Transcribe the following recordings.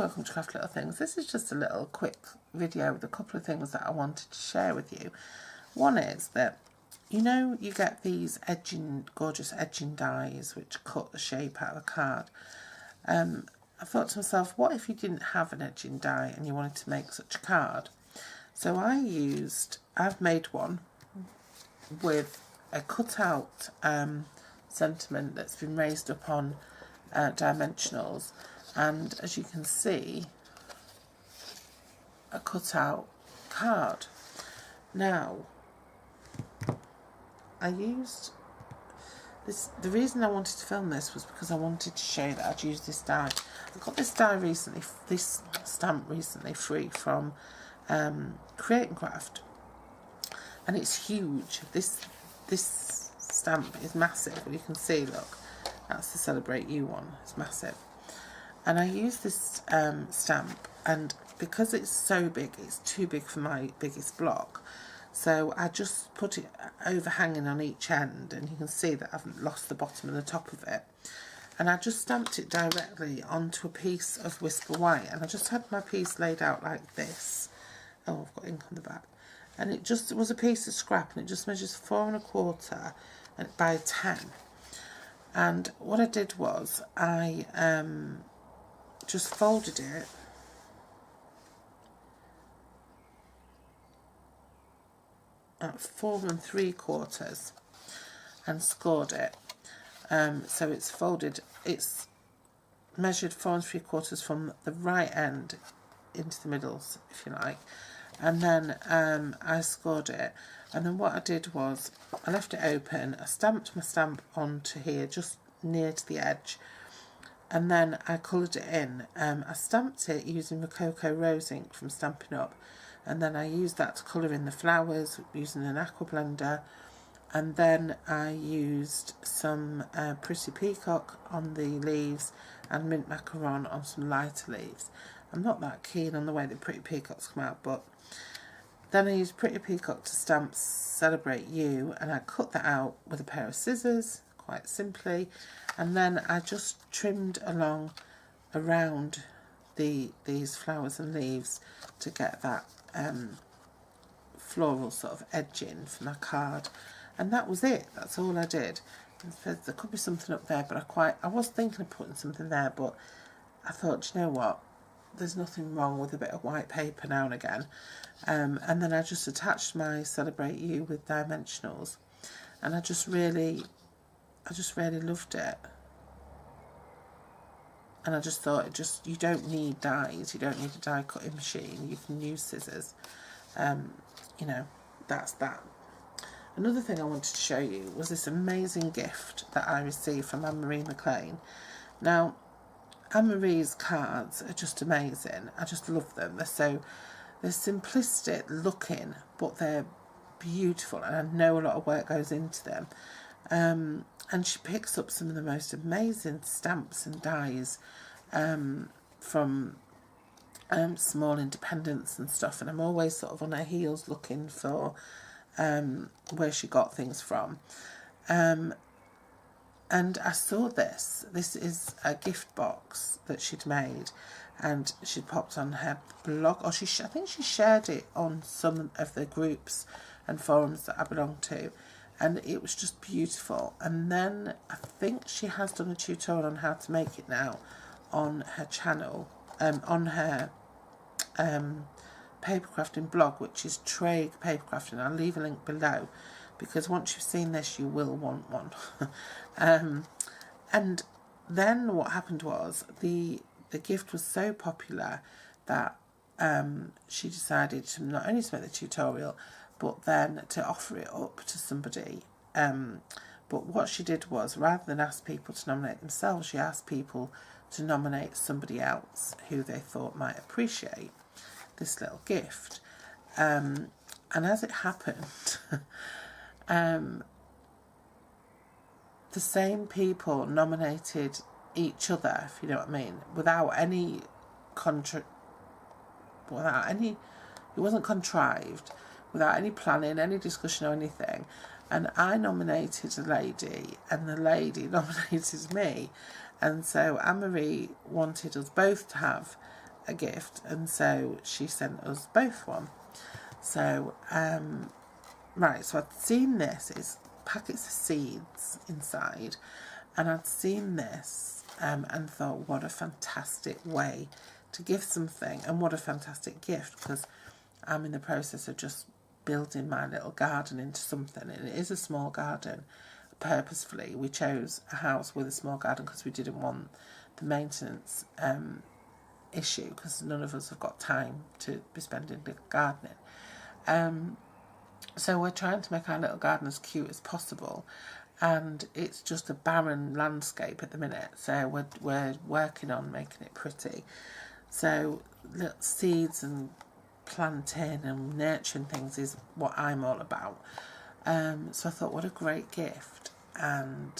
welcome to Crafty Little Things. This is just a little quick video with a couple of things that I wanted to share with you. One is that, you know, you get these gorgeous edging dies which cut the shape out of a card. I thought to myself, what if you didn't have an edging die and you wanted to make such a card? So I've made one with a cutout sentiment that's been raised up on dimensionals, and as you can see, a cutout card. Now, I used this, the reason I wanted to film this was because I wanted to show that I'd used this die. I got this die recently, this stamp recently, free from Create and Craft, and it's huge. This stamp is massive. You can see, look, that's the Celebrate You one. It's massive. And I used this stamp, and because it's so big, it's too big for my biggest block. So I just put it overhanging on each end, and you can see that I haven't lost the bottom and the top of it. And I just stamped it directly onto a piece of Whisper White, and I just had my piece laid out like this. Oh, I've got ink on the back. And it was a piece of scrap, and it just measures 4 1/4 by 10. And what I did was I just folded it at 4 3/4 and scored it. So it's folded, it's measured 4 3/4 from the right end into the middles, if you like, and then I scored it. And then what I did was I left it open, I stamped my stamp onto here just near to the edge, and then I coloured it in. I stamped it using Rococo Rose ink from Stampin' Up, and then I used that to colour in the flowers using an aqua blender, and then I used some Pretty Peacock on the leaves and Mint Macaron on some lighter leaves. I'm not that keen on the way the Pretty Peacocks come out, but then I used Pretty Peacock to stamp Celebrate You, and I cut that out with a pair of scissors, quite simply, and then I just trimmed along around these flowers and leaves to get that floral sort of edging for my card. And that was it. That's all I did. There could be something up there, but I was thinking of putting something there, but I thought, you know what, there's nothing wrong with a bit of white paper now and again. And then I just attached my Celebrate You with dimensionals, and I just really loved it. And I just thought, you don't need dies, you don't need a die cutting machine, you can use scissors. You know, that's that. Another thing I wanted to show you was this amazing gift that I received from Anne-Marie McLean. Now, Anne-Marie's cards are just amazing. I just love them. They're simplistic looking, but they're beautiful, and I know a lot of work goes into them. And she picks up some of the most amazing stamps and dies from small independents and stuff, and I'm always sort of on her heels looking for where she got things from. And I saw this is a gift box that she'd made, and she popped on her blog, or I think she shared it on some of the groups and forums that I belong to, and it was just beautiful. And then I think she has done a tutorial on how to make it now on her channel, on her paper crafting blog, which is Traig Paper Crafting. I'll leave a link below, because once you've seen this you will want one. And then what happened was the gift was so popular that she decided to not only to make the tutorial, but then to offer it up to somebody. But what she did was, rather than ask people to nominate themselves, she asked people to nominate somebody else who they thought might appreciate this little gift. And as it happened, the same people nominated each other, if you know what I mean, without any it wasn't contrived, without any planning, any discussion or anything. And I nominated a lady, and the lady nominated me. And so Anne-Marie wanted us both to have a gift, and so she sent us both one. So right, so I'd seen this, it's packets of seeds inside, and I'd seen this and thought, what a fantastic way to give something, and what a fantastic gift, because I'm in the process of just building my little garden into something, and it is a small garden. Purposefully, we chose a house with a small garden because we didn't want the maintenance issue, because none of us have got time to be spending gardening. So we're trying to make our little garden as cute as possible, and it's just a barren landscape at the minute, so we're working on making it pretty. So little seeds and planting and nurturing things is what I'm all about. So I thought, what a great gift. And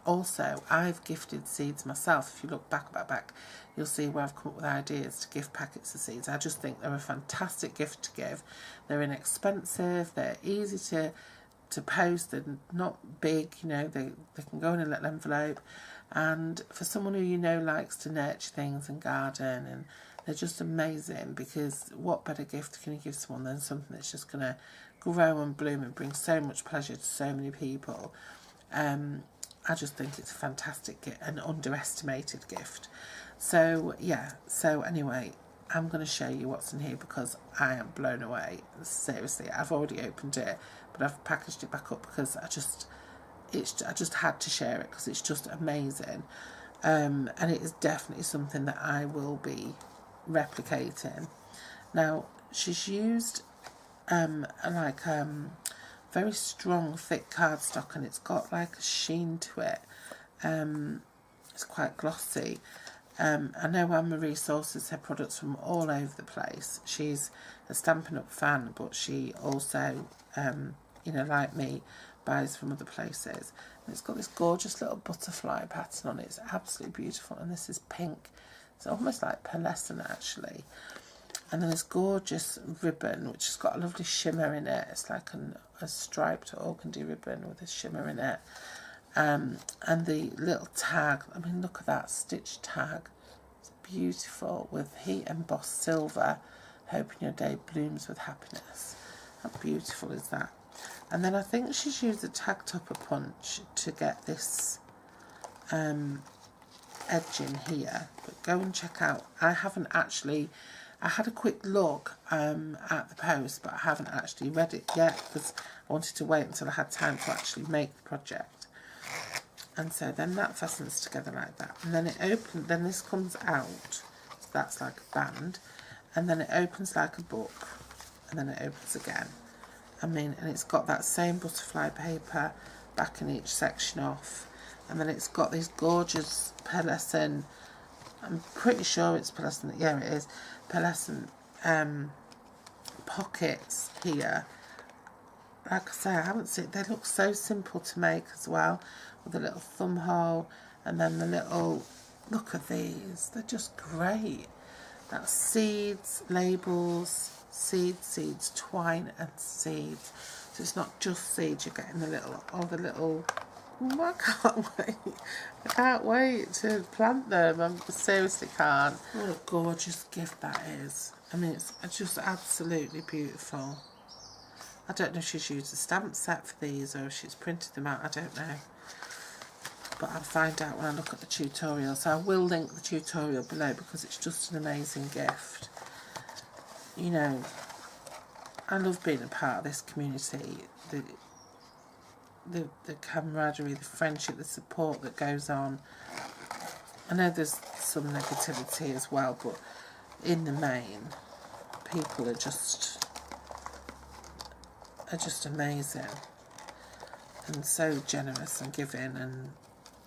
also, I've gifted seeds myself. If you look back, you'll see where I've come up with ideas to gift packets of seeds. I just think they're a fantastic gift to give. They're inexpensive, they're easy to post, they're not big, you know, they can go in a little envelope. And for someone who you know likes to nurture things and garden, and they're just amazing, because what better gift can you give someone than something that's just going to grow and bloom and bring so much pleasure to so many people. I just think it's a fantastic gift, an underestimated gift. So yeah, so anyway, I'm going to show you what's in here because I am blown away. Seriously, I've already opened it, but I've packaged it back up because I just had to share it because it's just amazing. And it is definitely something that I will be replicating. Now, she's used very strong thick cardstock, and it's got like a sheen to it. It's quite glossy. I know Anne-Marie sources her products from all over the place. She's a Stampin' Up fan, but she also, like me, buys from other places. And it's got this gorgeous little butterfly pattern on it. It's absolutely beautiful. And this is pink. It's almost like pearlescent, actually. And then this gorgeous ribbon, which has got a lovely shimmer in it. It's like a striped organdy ribbon with a shimmer in it. And the little tag, I mean, look at that stitch tag. It's beautiful, with heat embossed silver. Hoping your day blooms with happiness. How beautiful is that? And then I think she's used a tag topper punch to get this edge in here. But go and check out. I had a quick look at the post, but I haven't actually read it yet because I wanted to wait until I had time to actually make the project. And so then that fastens together like that. And then then this comes out, so that's like a band. And then it opens like a book, and then it opens again. I mean, and it's got that same butterfly paper back in each section off. And then it's got these gorgeous pearlescent, I'm pretty sure it's pearlescent, yeah it is, pearlescent pockets here. Like I say, I haven't seen, they look so simple to make as well, with a little thumb hole, and then the little, look at these, they're just great. That's seeds, labels, seeds, twine and seeds. So it's not just seeds, you're getting all the little, I can't wait to plant them. I seriously can't. What a gorgeous gift that is. I mean, it's just absolutely beautiful. I don't know if she's used a stamp set for these or if she's printed them out, I don't know. But I'll find out when I look at the tutorial. So I will link the tutorial below because it's just an amazing gift. You know, I love being a part of this community. The camaraderie, the friendship, the support that goes on. I know there's some negativity as well, but in the main, people are just amazing and so generous and giving, and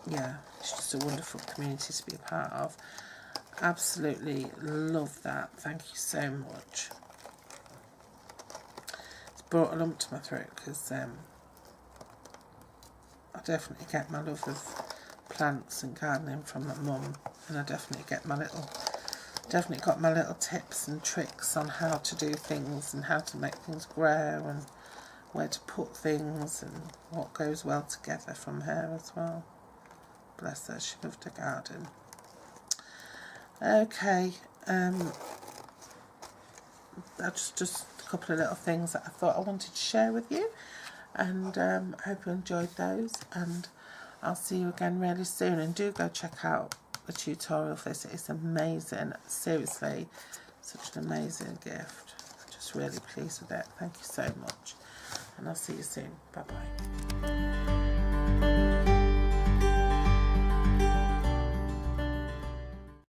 yeah, it's just a wonderful community to be a part of. Absolutely love that. Thank you so much. It's brought a lump to my throat because I definitely get my love of plants and gardening from my mum, and I definitely got my little tips and tricks on how to do things and how to make things grow and where to put things and what goes well together from her as well. Bless her, she loved her garden. Okay, that's just a couple of little things that I thought I wanted to share with you, and I hope you enjoyed those, and I'll see you again really soon. And do go check out the tutorial for this. It's amazing, seriously, such an amazing gift. I'm just really pleased with it. Thank you so much, and I'll see you soon. Bye bye.